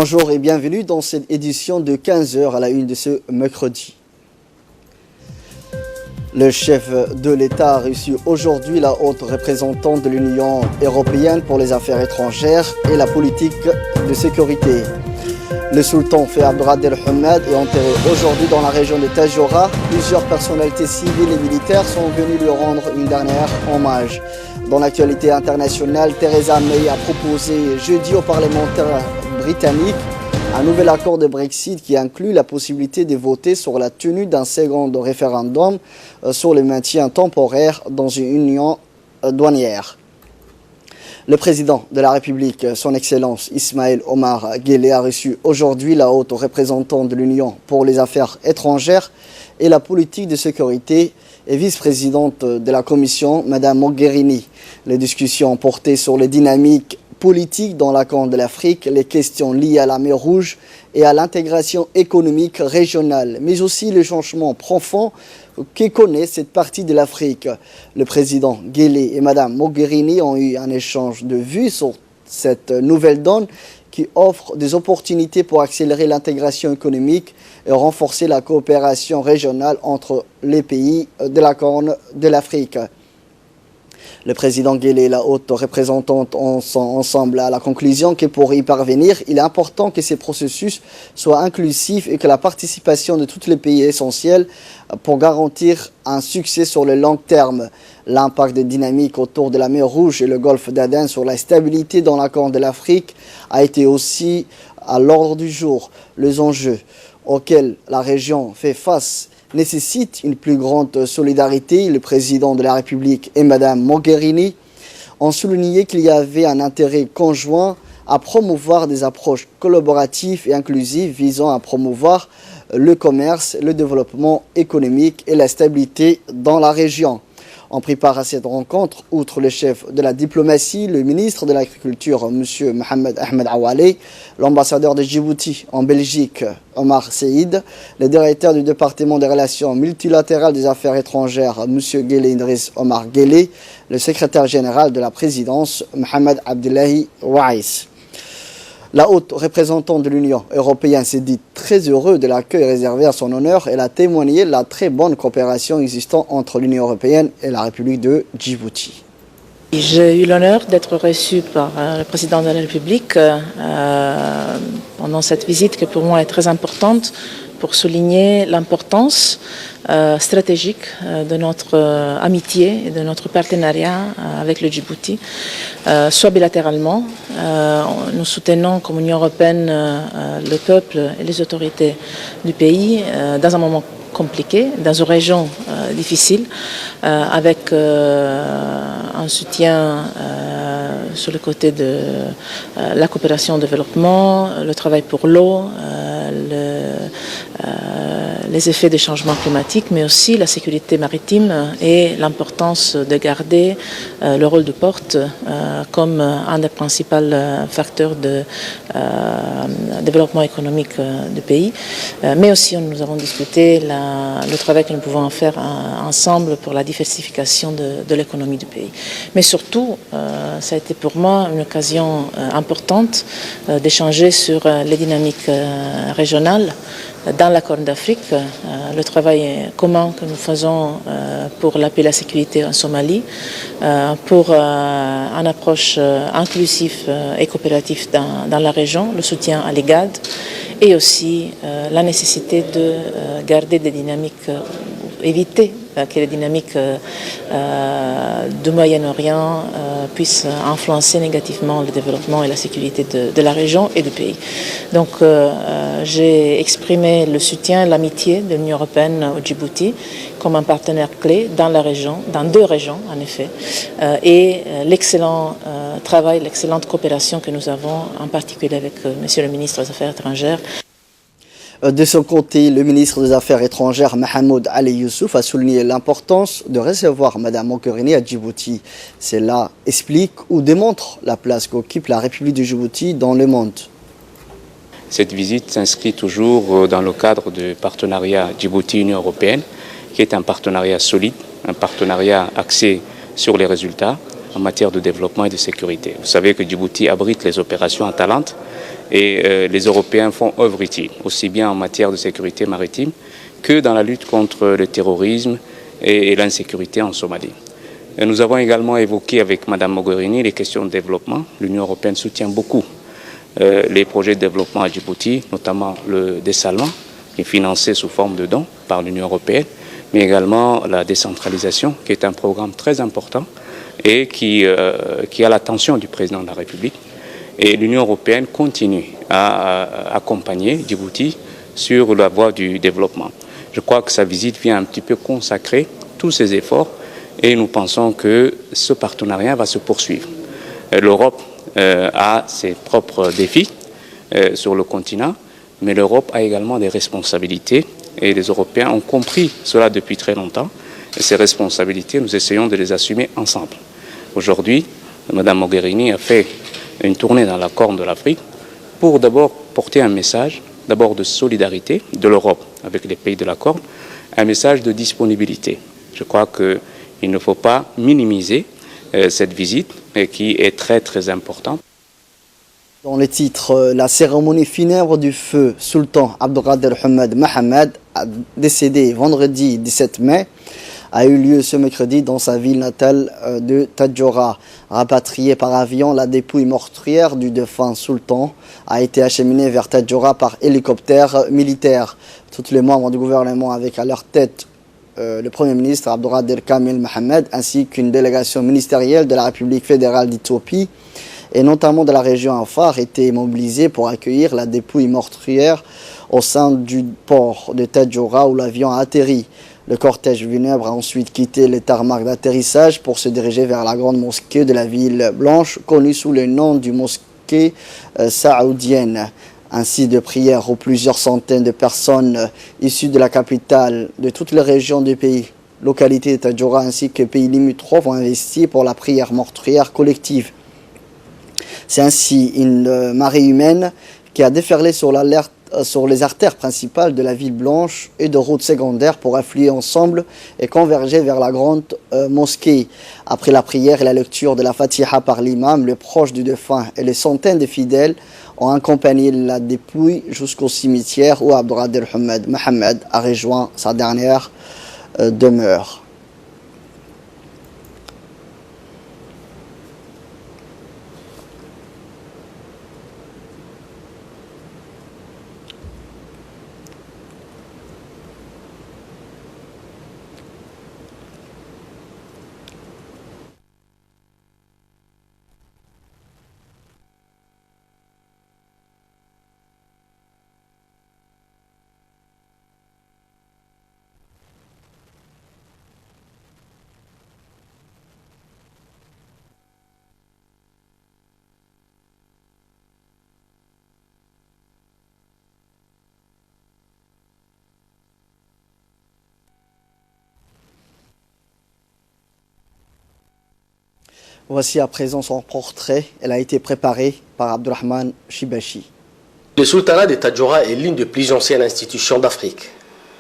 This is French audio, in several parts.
Bonjour et bienvenue dans cette édition de 15h à la une de ce mercredi. Le chef de l'État a reçu aujourd'hui la haute représentante de l'Union européenne pour les affaires étrangères et la politique de sécurité. Le sultan fait Abdelkader Hamad est enterré aujourd'hui dans la région de Tadjoura. Plusieurs personnalités civiles et militaires sont venues lui rendre une dernière hommage. Dans l'actualité internationale, Theresa May a proposé jeudi aux parlementaires britanniques un nouvel accord de Brexit qui inclut la possibilité de voter sur la tenue d'un second référendum sur le maintien temporaire dans une union douanière. Le président de la République, son Excellence Ismaël Omar Guelleh, a reçu aujourd'hui la haute représentante de l'Union pour les affaires étrangères et la politique de sécurité et vice-présidente de la Commission, Mme Mogherini. Les discussions ont porté sur les dynamiques politiques dans la Corne de l'Afrique, les questions liées à la mer Rouge et à l'intégration économique régionale, mais aussi les changements profonds que connaît cette partie de l'Afrique. Le président Guelleh et Mme Mogherini ont eu un échange de vues sur cette nouvelle donne qui offre des opportunités pour accélérer l'intégration économique et renforcer la coopération régionale entre les pays de la Corne de l'Afrique. Le président Guelleh et la haute représentante sont ensemble à la conclusion que pour y parvenir, il est important que ces processus soient inclusifs et que la participation de tous les pays est essentielle pour garantir un succès sur le long terme. L'impact des dynamiques autour de la mer Rouge et le golfe d'Aden sur la stabilité dans la Corne de l'Afrique a été aussi à l'ordre du jour. Les enjeux auxquels la région fait face nécessite une plus grande solidarité. Le président de la République et Mme Mogherini ont souligné qu'il y avait un intérêt conjoint à promouvoir des approches collaboratives et inclusives visant à promouvoir le commerce, le développement économique et la stabilité dans la région. On prépare à cette rencontre, outre le chef de la diplomatie, le ministre de l'Agriculture, M. Mohamed Ahmed Awale, l'ambassadeur de Djibouti en Belgique, Omar Seïd, le directeur du département des relations multilatérales des affaires étrangères, M. Guelleh Idriss Omar Guelleh, le secrétaire général de la présidence, Mohamed Abdullahi Waïs. La haute représentante de l'Union européenne s'est dit très heureux de l'accueil réservé à son honneur. Elle a témoigné la très bonne coopération existant entre l'Union européenne et la République de Djibouti. J'ai eu l'honneur d'être reçu par le président de la République pendant cette visite qui pour moi est très importante pour souligner l'importance stratégique de notre amitié et de notre partenariat avec le Djibouti, soit bilatéralement. Nous soutenons comme Union européenne le peuple et les autorités du pays dans un moment compliqué, dans une région difficile, avec un soutien sur le côté de la coopération au développement, le travail pour l'eau, les effets des changements climatiques, mais aussi la sécurité maritime et l'importance de garder le rôle de porte comme un des principaux facteurs de développement économique du pays. Mais aussi, nous avons discuté le travail que nous pouvons faire ensemble pour la diversification de l'économie du pays. Mais surtout, ça a été pour moi une occasion importante d'échanger sur les dynamiques régionales dans la Corne d'Afrique, le travail commun que nous faisons pour la paix et la sécurité en Somalie, pour une approche inclusive et coopérative dans la région, le soutien à l'IGAD et aussi la nécessité de garder des dynamiques, éviter que les dynamiques du Moyen-Orient puissent influencer négativement le développement et la sécurité de la région et du pays. Donc j'ai exprimé le soutien et l'amitié de l'Union européenne au Djibouti comme un partenaire clé dans la région, dans deux régions en effet, et l'excellent travail, l'excellente coopération que nous avons en particulier avec Monsieur le ministre des Affaires étrangères. De son côté, le ministre des Affaires étrangères, Mahmoud Ali Youssouf, a souligné l'importance de recevoir Mme Mogherini à Djibouti. Cela explique ou démontre la place qu'occupe la République de Djibouti dans le monde. Cette visite s'inscrit toujours dans le cadre du partenariat Djibouti-Union européenne, qui est un partenariat solide, un partenariat axé sur les résultats en matière de développement et de sécurité. Vous savez que Djibouti abrite les opérations Atalante Et les Européens font œuvre utile, aussi bien en matière de sécurité maritime que dans la lutte contre le terrorisme et l'insécurité en Somalie. Et nous avons également évoqué avec Mme Mogherini les questions de développement. L'Union européenne soutient beaucoup les projets de développement à Djibouti, notamment le dessalement, qui est financé sous forme de dons par l'Union européenne, mais également la décentralisation, qui est un programme très important et qui a l'attention du président de la République. Et l'Union européenne continue à accompagner Djibouti sur la voie du développement. Je crois que sa visite vient un petit peu consacrer tous ces efforts et nous pensons que ce partenariat va se poursuivre. L'Europe a ses propres défis sur le continent, mais l'Europe a également des responsabilités et les Européens ont compris cela depuis très longtemps. Et ces responsabilités, nous essayons de les assumer ensemble. Aujourd'hui, Mme Mogherini a fait une tournée dans la Corne de l'Afrique pour d'abord porter un message, d'abord de solidarité de l'Europe avec les pays de la Corne, un message de disponibilité. Je crois qu'il ne faut pas minimiser cette visite qui est très très importante. Dans les titres, la cérémonie funèbre du feu Sultan Abdelkader Hamed Mohamed, décédé vendredi 17 mai, a eu lieu ce mercredi dans sa ville natale de Tadjoura. Rapatrié par avion, la dépouille meurtrière du défunt sultan a été acheminée vers Tadjoura par hélicoptère militaire. Tous les membres du gouvernement avec à leur tête le Premier ministre Abdelkader Kamil Mohamed ainsi qu'une délégation ministérielle de la République fédérale d'Éthiopie et notamment de la région Afar étaient mobilisés pour accueillir la dépouille meurtrière au sein du port de Tadjoura où l'avion a atterri. Le cortège funèbre a ensuite quitté le tarmac d'atterrissage pour se diriger vers la grande mosquée de la ville blanche, connue sous le nom du mosquée saoudienne. Ainsi de prières où plusieurs centaines de personnes issues de la capitale, de toutes les régions du pays, localités de Tadjoura ainsi que pays limitrophes ont investi pour la prière meurtrière collective. C'est ainsi une marée humaine qui a déferlé sur les artères principales de la ville blanche et de routes secondaires pour affluer ensemble et converger vers la grande mosquée. Après la prière et la lecture de la Fatiha par l'imam, le proche du défunt et les centaines de fidèles ont accompagné la dépouille jusqu'au cimetière où Abdelkader Hamed Mohamed a rejoint sa dernière demeure. Voici à présent son portrait. Elle a été préparée par Abdurrahman Shibashi. Le sultanat de Tadjoura est l'une des plus anciennes institutions d'Afrique.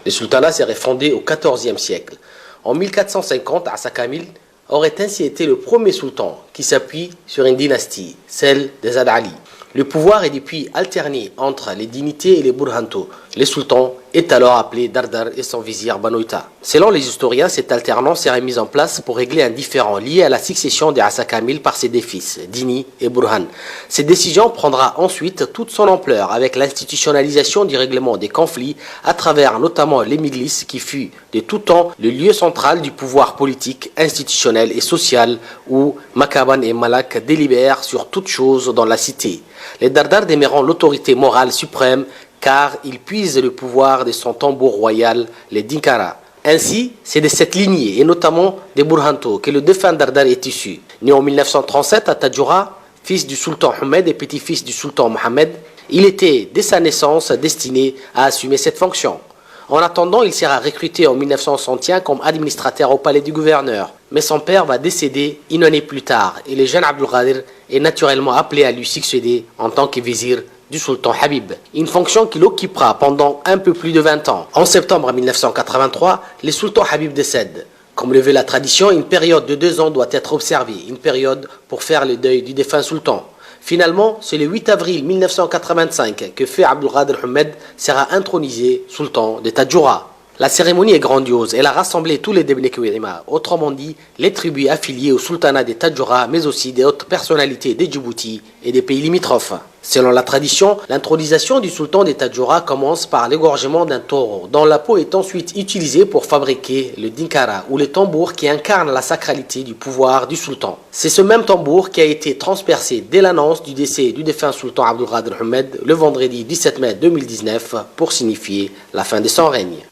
Le sultanat s'est refondé au XIVe siècle. En 1450, Assa Kamil aurait ainsi été le premier sultan qui s'appuie sur une dynastie, celle des Ad Ali. Le pouvoir est depuis alterné entre les dignités et les burhanto. Le sultan est alors appelé Dardar et son vizir Banoïta. Selon les historiens, cette alternance serait mise en place pour régler un différend lié à la succession des Assa Kamil par ses deux fils, Dini et Burhan. Cette décision prendra ensuite toute son ampleur avec l'institutionnalisation du règlement des conflits à travers notamment les milices qui fut de tout temps le lieu central du pouvoir politique, institutionnel et social où Makaban et Malak délibèrent sur toute chose dans la cité. Les Dardar demeurant l'autorité morale suprême car ils puisent le pouvoir de son tambour royal, les Dinkara. Ainsi, c'est de cette lignée, et notamment des Burhanto, que le défunt Dardar est issu. Né en 1937 à Tadjoura, fils du sultan Hamed et petit-fils du sultan Mohamed, il était, dès sa naissance, destiné à assumer cette fonction. En attendant, il sera recruté en 1961 comme administrateur au palais du gouverneur. Mais son père va décéder une année plus tard, et le jeune Abdelkader est naturellement appelé à lui succéder en tant que vizir du sultan Habib, une fonction qu'il occupera pendant un peu plus de 20 ans. En septembre 1983, le sultan Habib décède. Comme le veut la tradition, une période de 2 ans doit être observée, une période pour faire le deuil du défunt sultan. Finalement, c'est le 8 avril 1985 que Feu Abdelkader Ahmed sera intronisé sultan de Tadjoura. La cérémonie est grandiose, elle a rassemblé tous les Debne Kouirima, autrement dit les tribus affiliées au sultanat de Tadjoura, mais aussi des autres personnalités de Djibouti et des pays limitrophes. Selon la tradition, l'intronisation du sultan de Tadjoura commence par l'égorgement d'un taureau, dont la peau est ensuite utilisée pour fabriquer le dinkara, ou le tambour qui incarne la sacralité du pouvoir du sultan. C'est ce même tambour qui a été transpercé dès l'annonce du décès du défunt sultan Abdelkader Ahmed le vendredi 17 mai 2019 pour signifier la fin de son règne.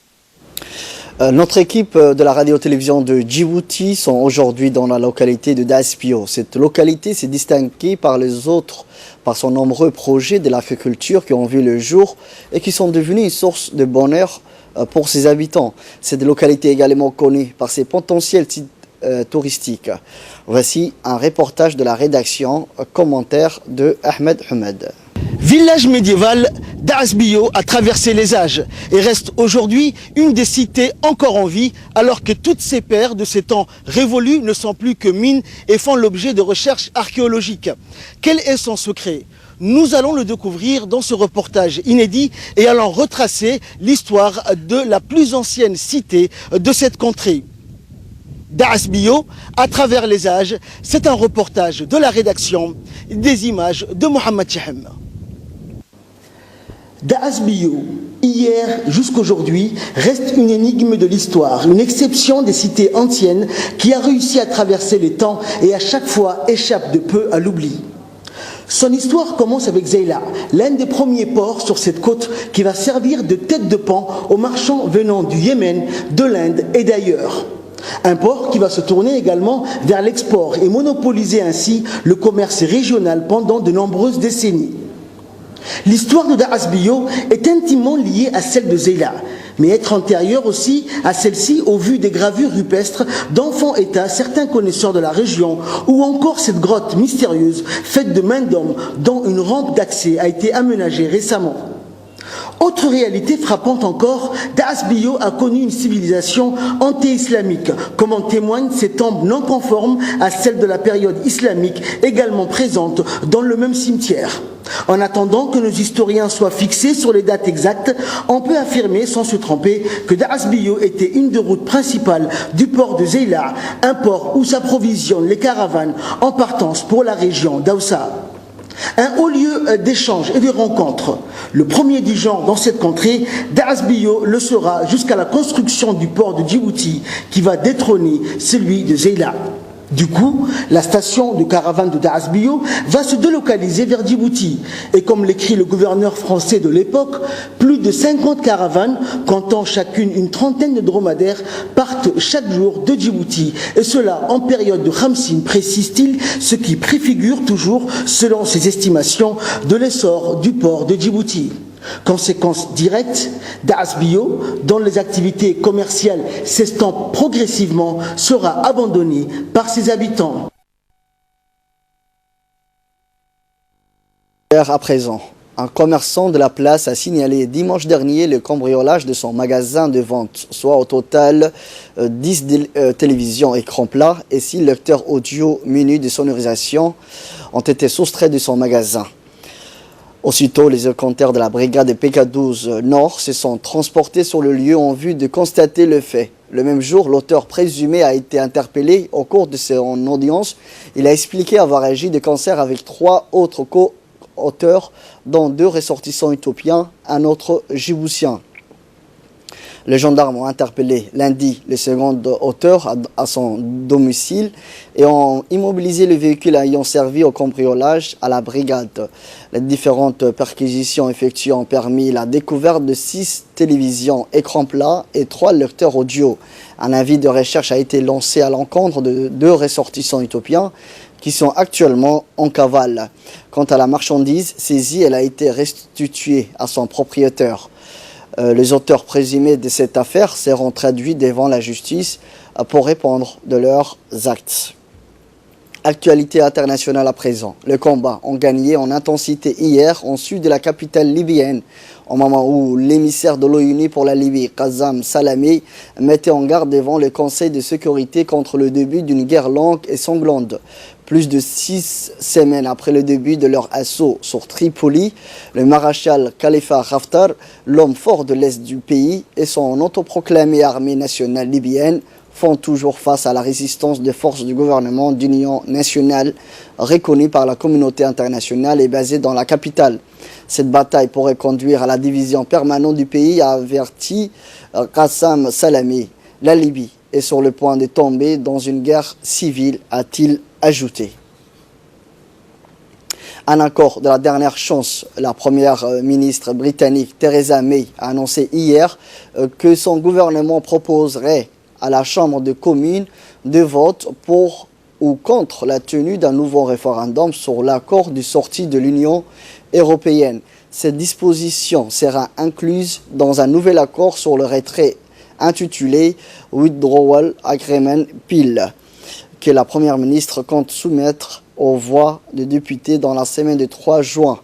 Notre équipe de la radio-télévision de Djibouti sont aujourd'hui dans la localité de Daspio. Cette localité s'est distinguée par les autres par son nombreux projets de l'agriculture qui ont vu le jour et qui sont devenus une source de bonheur pour ses habitants. Cette localité est également connue par ses potentiels sites touristiques. Voici un reportage de la rédaction, commentaire de Ahmed Ahmed. Village médiéval, Daasbio a traversé les âges et reste aujourd'hui une des cités encore en vie alors que toutes ces pierres de ces temps révolus ne sont plus que mines et font l'objet de recherches archéologiques. Quel est son secret ? Nous allons le découvrir dans ce reportage inédit et allons retracer l'histoire de la plus ancienne cité de cette contrée. Daasbio, à travers les âges, c'est un reportage de la rédaction, des images de Mohamed Chehem. Daasbio, hier jusqu'aujourd'hui, reste une énigme de l'histoire, une exception des cités anciennes qui a réussi à traverser les temps et à chaque fois échappe de peu à l'oubli. Son histoire commence avec Zeila, l'un des premiers ports sur cette côte qui va servir de tête de pont aux marchands venant du Yémen, de l'Inde et d'ailleurs. Un port qui va se tourner également vers l'export et monopoliser ainsi le commerce régional pendant de nombreuses décennies. L'histoire de Daasbio est intimement liée à celle de Zeila, mais être antérieure aussi à celle-ci au vu des gravures rupestres dont font état certains connaisseurs de la région, ou encore cette grotte mystérieuse faite de main d'homme dont une rampe d'accès a été aménagée récemment. Autre réalité frappante encore, Daasbio a connu une civilisation anté-islamique, comme en témoignent ces tombes non conformes à celles de la période islamique, également présentes dans le même cimetière. En attendant que nos historiens soient fixés sur les dates exactes, on peut affirmer sans se tromper que Daasbio était une des routes principales du port de Zeila, un port où s'approvisionnent les caravanes en partance pour la région d'Aoussa. Un haut lieu d'échange et de rencontres. Le premier du genre dans cette contrée, Daasbio le sera jusqu'à la construction du port de Djibouti qui va détrôner celui de Zeila. Du coup, la station de caravane de Daasbio va se délocaliser vers Djibouti. Et comme l'écrit le gouverneur français de l'époque, plus de 50 caravanes, comptant chacune une trentaine de dromadaires, partent chaque jour de Djibouti. Et cela en période de Khamsin, précise-t-il, ce qui préfigure toujours, selon ses estimations, de l'essor du port de Djibouti. Conséquence directe, Daasbio, dont les activités commerciales s'estompent progressivement, sera abandonné par ses habitants. À présent, un commerçant de la place a signalé dimanche dernier le cambriolage de son magasin de vente, soit au total 10 télévisions écran plat et 6 lecteurs audio munis de sonorisation ont été soustraits de son magasin. Aussitôt, les helicoptères de la brigade PK12 Nord se sont transportés sur le lieu en vue de constater le fait. Le même jour, l'auteur présumé a été interpellé au cours de son audience. Il a expliqué avoir agi de concert avec 3 autres co-auteurs, dont 2 ressortissants éthiopiens, un autre djiboutien. Les gendarmes ont interpellé lundi le second auteur à son domicile et ont immobilisé le véhicule ayant servi au cambriolage à la brigade. Les différentes perquisitions effectuées ont permis la découverte de 6 télévisions écran plat et 3 lecteurs audio. Un avis de recherche a été lancé à l'encontre de 2 ressortissants éthiopiens qui sont actuellement en cavale. Quant à la marchandise saisie, elle a été restituée à son propriétaire. Les auteurs présumés de cette affaire seront traduits devant la justice pour répondre de leurs actes. Actualité internationale à présent. Les combats ont gagné en intensité hier en sud de la capitale libyenne, au moment où l'émissaire de l'ONU pour la Libye, Qassam Salamé, mettait en garde devant le Conseil de sécurité contre le début d'une guerre longue et sanglante. Plus de 6 semaines après le début de leur assaut sur Tripoli, le maréchal Khalifa Haftar, l'homme fort de l'Est du pays, et son autoproclamée armée nationale libyenne font toujours face à la résistance des forces du gouvernement d'union nationale reconnues par la communauté internationale et basée dans la capitale. Cette bataille pourrait conduire à la division permanente du pays, a averti Qassam Salamé. La Libye est sur le point de tomber dans une guerre civile, a-t-il ajouté. Un accord de la dernière chance, la première ministre britannique Theresa May a annoncé hier que son gouvernement proposerait à la Chambre des communes de vote pour ou contre la tenue d'un nouveau référendum sur l'accord de sortie de l'Union européenne. Cette disposition sera incluse dans un nouvel accord sur le retrait intitulé Withdrawal Agreement Bill, que la première ministre compte soumettre aux voix des députés dans la semaine du 3 juin.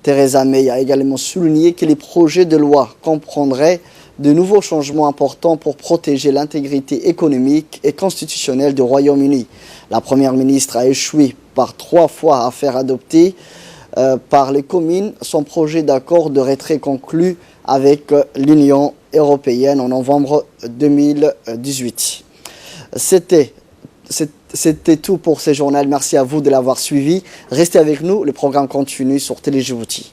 Theresa May a également souligné que les projets de loi comprendraient de nouveaux changements importants pour protéger l'intégrité économique et constitutionnelle du Royaume-Uni. La première ministre a échoué par 3 fois à faire adopter par les communes son projet d'accord de retrait conclu avec l'Union européenne en novembre 2018. C'était tout pour ce journal. Merci à vous de l'avoir suivi. Restez avec nous, le programme continue sur Télé Djibouti.